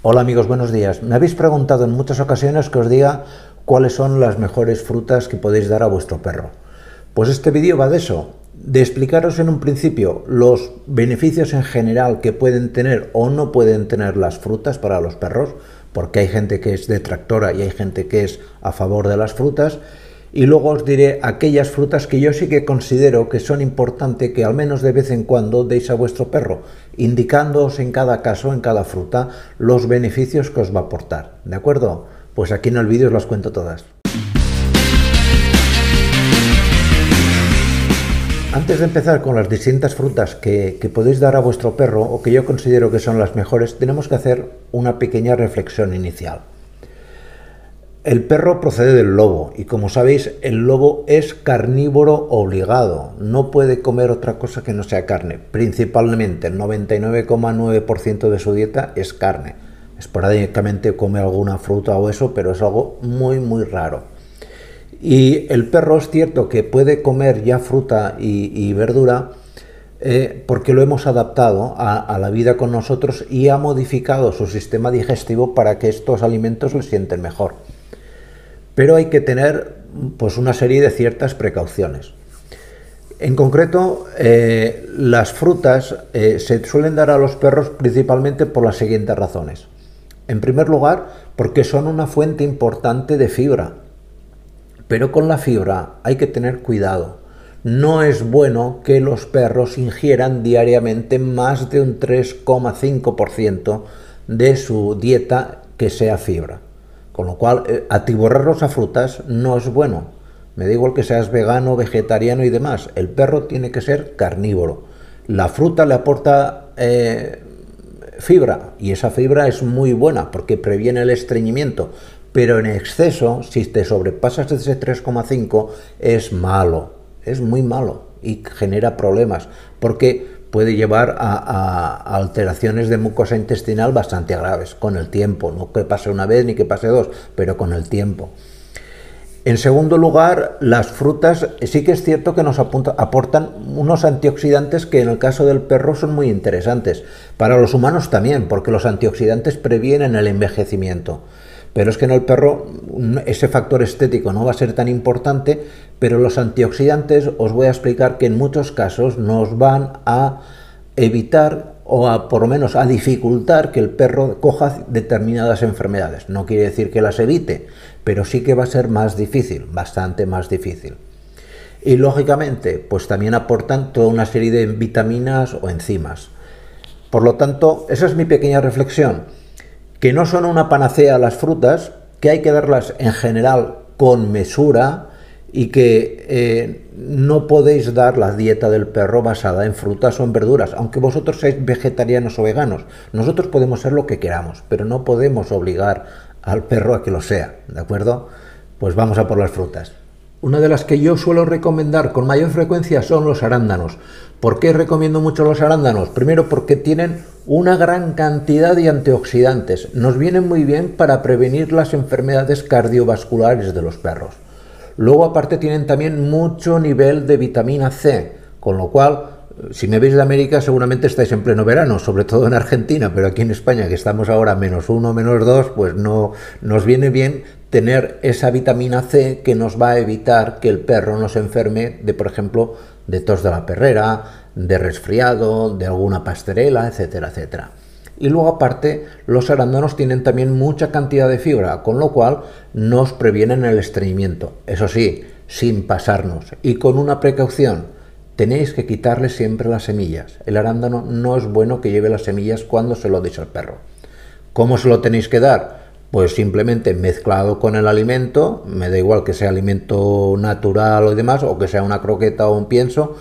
Hola amigos, buenos días. Me habéis preguntado en muchas ocasiones que os diga cuáles son las mejores frutas que podéis dar a vuestro perro. Pues este vídeo va de eso, de explicaros en un principio los beneficios en general que pueden tener o no pueden tener las frutas para los perros, porque hay gente que es detractora y hay gente que es a favor de las frutas. Y luego os diré aquellas frutas que yo sí que considero que son importantes que al menos de vez en cuando deis a vuestro perro, indicándoos en cada caso, en cada fruta, los beneficios que os va a aportar. ¿De acuerdo? Pues aquí en el vídeo os las cuento todas. Antes de empezar con las distintas frutas que podéis dar a vuestro perro o que yo considero que son las mejores, tenemos que hacer una pequeña reflexión inicial. El perro procede del lobo y, como sabéis, el lobo es carnívoro obligado, no puede comer otra cosa que no sea carne. Principalmente el 99,9% de su dieta es carne. Esporádicamente come alguna fruta o eso, pero es algo muy raro. Y el perro es cierto que puede comer ya fruta y verdura porque lo hemos adaptado a la vida con nosotros y ha modificado su sistema digestivo para que estos alimentos le sienten mejor. Pero hay que tener pues una serie de ciertas precauciones. En concreto, las frutas se suelen dar a los perros principalmente por las siguientes razones. En primer lugar, porque son una fuente importante de fibra. Pero con la fibra hay que tener cuidado. No es bueno que los perros ingieran diariamente más de un 3,5% de su dieta que sea fibra. Con lo cual, atiborrarlos a frutas no es bueno. Me da igual que seas vegano, vegetariano y demás. El perro tiene que ser carnívoro. La fruta le aporta fibra y esa fibra es muy buena porque previene el estreñimiento. Pero en exceso, si te sobrepasas de ese 3,5, es malo. Es muy malo y genera problemas porque puede llevar a alteraciones de mucosa intestinal bastante graves con el tiempo, no que pase una vez ni que pase dos, pero con el tiempo. En segundo lugar, las frutas sí que es cierto que nos aportan unos antioxidantes que en el caso del perro son muy interesantes. Para los humanos también, porque los antioxidantes previenen el envejecimiento. Pero es que en el perro ese factor estético no va a ser tan importante, pero los antioxidantes os voy a explicar que en muchos casos nos van a evitar o por lo menos a dificultar que el perro coja determinadas enfermedades. No quiere decir que las evite, pero sí que va a ser más difícil, bastante más difícil. Y lógicamente, pues también aportan toda una serie de vitaminas o enzimas. Por lo tanto, esa es mi pequeña reflexión. Que no son una panacea las frutas, que hay que darlas en general con mesura y que no podéis dar la dieta del perro basada en frutas o en verduras, aunque vosotros seáis vegetarianos o veganos. Nosotros podemos ser lo que queramos, pero no podemos obligar al perro a que lo sea, ¿de acuerdo? Pues vamos a por las frutas. Una de las que yo suelo recomendar con mayor frecuencia son los arándanos. ¿Por qué recomiendo mucho los arándanos? Primero porque tienen una gran cantidad de antioxidantes. Nos vienen muy bien para prevenir las enfermedades cardiovasculares de los perros. Luego aparte tienen también mucho nivel de vitamina C, con lo cual, si me veis de América seguramente estáis en pleno verano, sobre todo en Argentina, pero aquí en España que estamos ahora -1, -2, pues no nos viene bien tener esa vitamina C que nos va a evitar que el perro no se enferme de, por ejemplo, de tos de la perrera, de resfriado, de alguna pastorela, etcétera, etcétera. Y luego aparte los arándanos tienen también mucha cantidad de fibra, con lo cual nos previenen el estreñimiento. Eso sí, sin pasarnos y con una precaución. Tenéis que quitarle siempre las semillas. El arándano no es bueno que lleve las semillas cuando se lo deis al perro. ¿Cómo se lo tenéis que dar? Pues simplemente mezclado con el alimento, me da igual que sea alimento natural o demás, o que sea una croqueta o un pienso,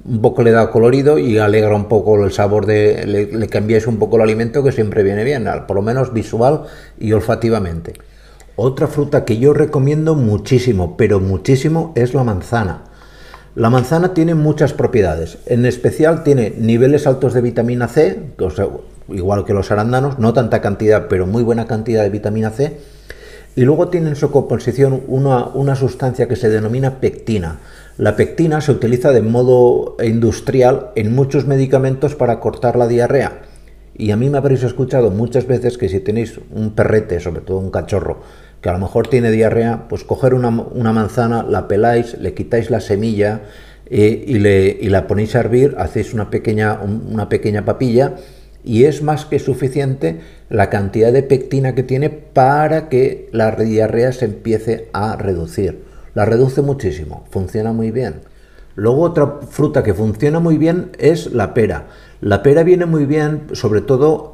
un poco le da colorido y alegra un poco el sabor le cambiáis un poco el alimento, que siempre viene bien, por lo menos visual y olfativamente. Otra fruta que yo recomiendo muchísimo, pero muchísimo, es la manzana. La manzana tiene muchas propiedades, en especial tiene niveles altos de vitamina C, igual que los arándanos, no tanta cantidad, pero muy buena cantidad de vitamina C, y luego tiene en su composición una sustancia que se denomina pectina. La pectina se utiliza de modo industrial en muchos medicamentos para cortar la diarrea Y a mí me habréis escuchado muchas veces que si tenéis un perrete, sobre todo un cachorro, que a lo mejor tiene diarrea, pues coger una manzana, la peláis, le quitáis la semilla y la ponéis a hervir, hacéis una pequeña papilla y es más que suficiente la cantidad de pectina que tiene para que la diarrea se empiece a reducir. La reduce muchísimo, funciona muy bien. Luego otra fruta que funciona muy bien es la pera. La pera viene muy bien, sobre todo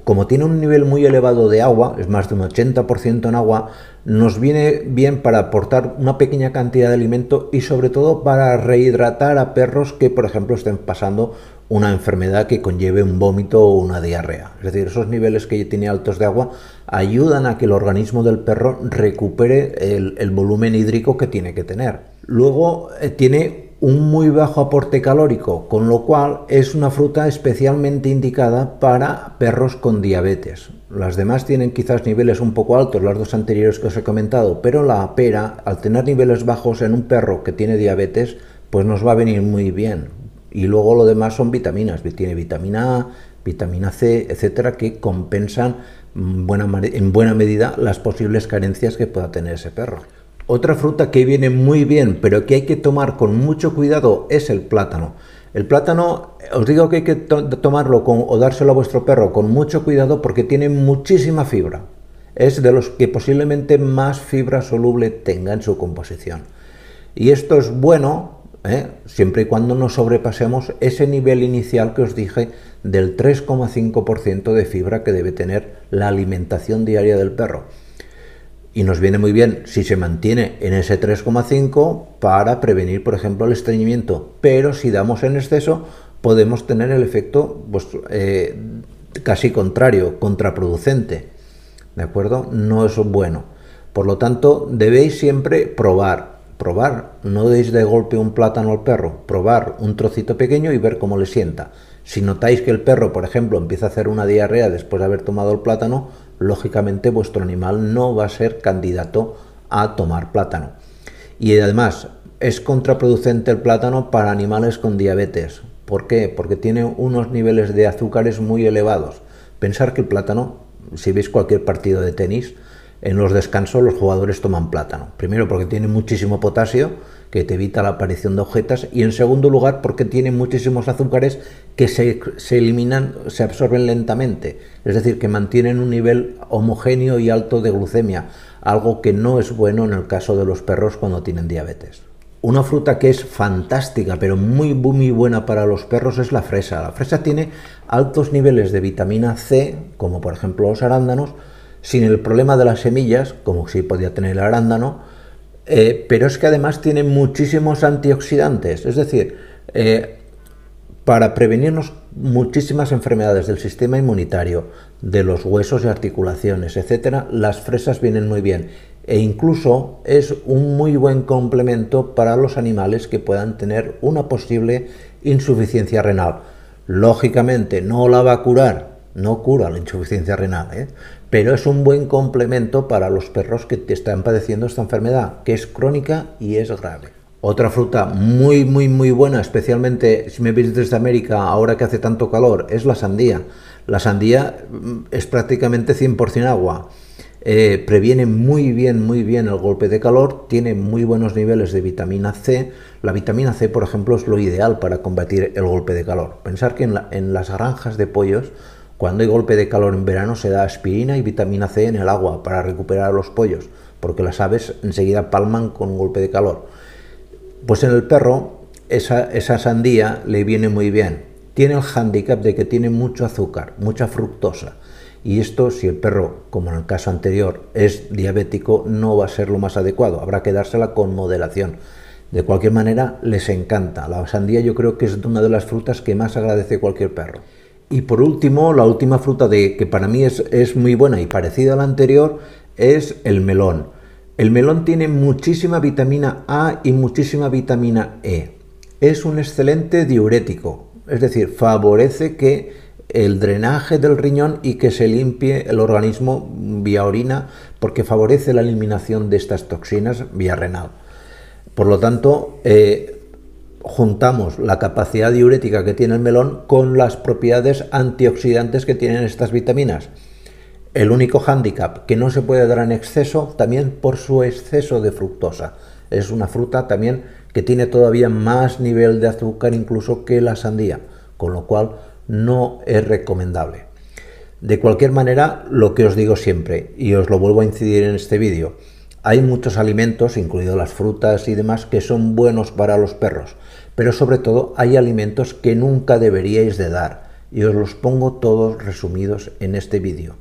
como tiene un nivel muy elevado de agua, es más de un 80% en agua, nos viene bien para aportar una pequeña cantidad de alimento y sobre todo para rehidratar a perros que, por ejemplo, estén pasando una enfermedad que conlleve un vómito o una diarrea. Es decir, esos niveles que tiene altos de agua ayudan a que el organismo del perro recupere el volumen hídrico que tiene que tener. Luego tiene un muy bajo aporte calórico, con lo cual es una fruta especialmente indicada para perros con diabetes. Las demás tienen quizás niveles un poco altos, las dos anteriores que os he comentado, pero la pera, al tener niveles bajos en un perro que tiene diabetes, pues nos va a venir muy bien. Y luego lo demás son vitaminas, tiene vitamina A, vitamina C, etcétera, que compensan en buena medida las posibles carencias que pueda tener ese perro. Otra fruta que viene muy bien, pero que hay que tomar con mucho cuidado, es el plátano. El plátano, os digo que hay que tomarlo o dárselo a vuestro perro con mucho cuidado porque tiene muchísima fibra. Es de los que posiblemente más fibra soluble tenga en su composición. Y esto es bueno, siempre y cuando no sobrepasemos ese nivel inicial que os dije del 3,5% de fibra que debe tener la alimentación diaria del perro. Y nos viene muy bien si se mantiene en ese 3,5 para prevenir, por ejemplo, el estreñimiento. Pero si damos en exceso, podemos tener el efecto casi contrario, contraproducente. ¿De acuerdo? No es bueno. Por lo tanto, debéis siempre probar. No deis de golpe un plátano al perro. Probar un trocito pequeño y ver cómo le sienta. Si notáis que el perro, por ejemplo, empieza a hacer una diarrea después de haber tomado el plátano, lógicamente vuestro animal no va a ser candidato a tomar plátano. Y además es contraproducente el plátano para animales con diabetes. ¿Por qué? Porque tiene unos niveles de azúcares muy elevados. Pensar que el plátano, si veis cualquier partido de tenis, en los descansos los jugadores toman plátano. Primero porque tiene muchísimo potasio, que te evita la aparición de agujetas, y en segundo lugar porque tiene muchísimos azúcares que se eliminan, se absorben lentamente, es decir, que mantienen un nivel homogéneo y alto de glucemia, algo que no es bueno en el caso de los perros cuando tienen diabetes. Una fruta que es fantástica, pero muy buena para los perros es la fresa. La fresa tiene altos niveles de vitamina C, como por ejemplo los arándanos, sin el problema de las semillas, como sí podía tener el arándano, pero es que además tiene muchísimos antioxidantes, es decir, para prevenirnos muchísimas enfermedades del sistema inmunitario, de los huesos y articulaciones, etcétera, las fresas vienen muy bien. E incluso es un muy buen complemento para los animales que puedan tener una posible insuficiencia renal. Lógicamente no la va a curar, no cura la insuficiencia renal, pero es un buen complemento para los perros que están padeciendo esta enfermedad, que es crónica y es grave. Otra fruta muy buena, especialmente si me veis desde América, ahora que hace tanto calor, es la sandía. La sandía es prácticamente 100% agua. Previene muy bien el golpe de calor, tiene muy buenos niveles de vitamina C. La vitamina C, por ejemplo, es lo ideal para combatir el golpe de calor. Pensar que en las granjas de pollos, cuando hay golpe de calor en verano, se da aspirina y vitamina C en el agua para recuperar a los pollos, porque las aves enseguida palman con un golpe de calor. Pues en el perro esa sandía le viene muy bien. Tiene el hándicap de que tiene mucho azúcar, mucha fructosa. Y esto, si el perro, como en el caso anterior, es diabético, no va a ser lo más adecuado. Habrá que dársela con moderación. De cualquier manera, les encanta. La sandía yo creo que es una de las frutas que más agradece cualquier perro. Y por último, la última fruta que para mí es muy buena y parecida a la anterior es el melón. El melón tiene muchísima vitamina A y muchísima vitamina E. Es un excelente diurético, es decir, favorece que el drenaje del riñón y que se limpie el organismo vía orina, porque favorece la eliminación de estas toxinas vía renal. Por lo tanto, juntamos la capacidad diurética que tiene el melón con las propiedades antioxidantes que tienen estas vitaminas. El único hándicap que no se puede dar en exceso, también por su exceso de fructosa. Es una fruta también que tiene todavía más nivel de azúcar incluso que la sandía, con lo cual no es recomendable. De cualquier manera, lo que os digo siempre, y os lo vuelvo a incidir en este vídeo, hay muchos alimentos, incluidos las frutas y demás, que son buenos para los perros, pero sobre todo hay alimentos que nunca deberíais de dar, y os los pongo todos resumidos en este vídeo.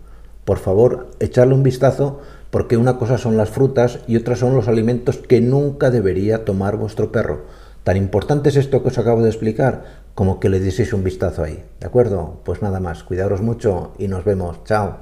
Por favor, echarle un vistazo, porque una cosa son las frutas y otra son los alimentos que nunca debería tomar vuestro perro. Tan importante es esto que os acabo de explicar, como que le dieseis un vistazo ahí. ¿De acuerdo? Pues nada más, cuidaros mucho y nos vemos. Chao.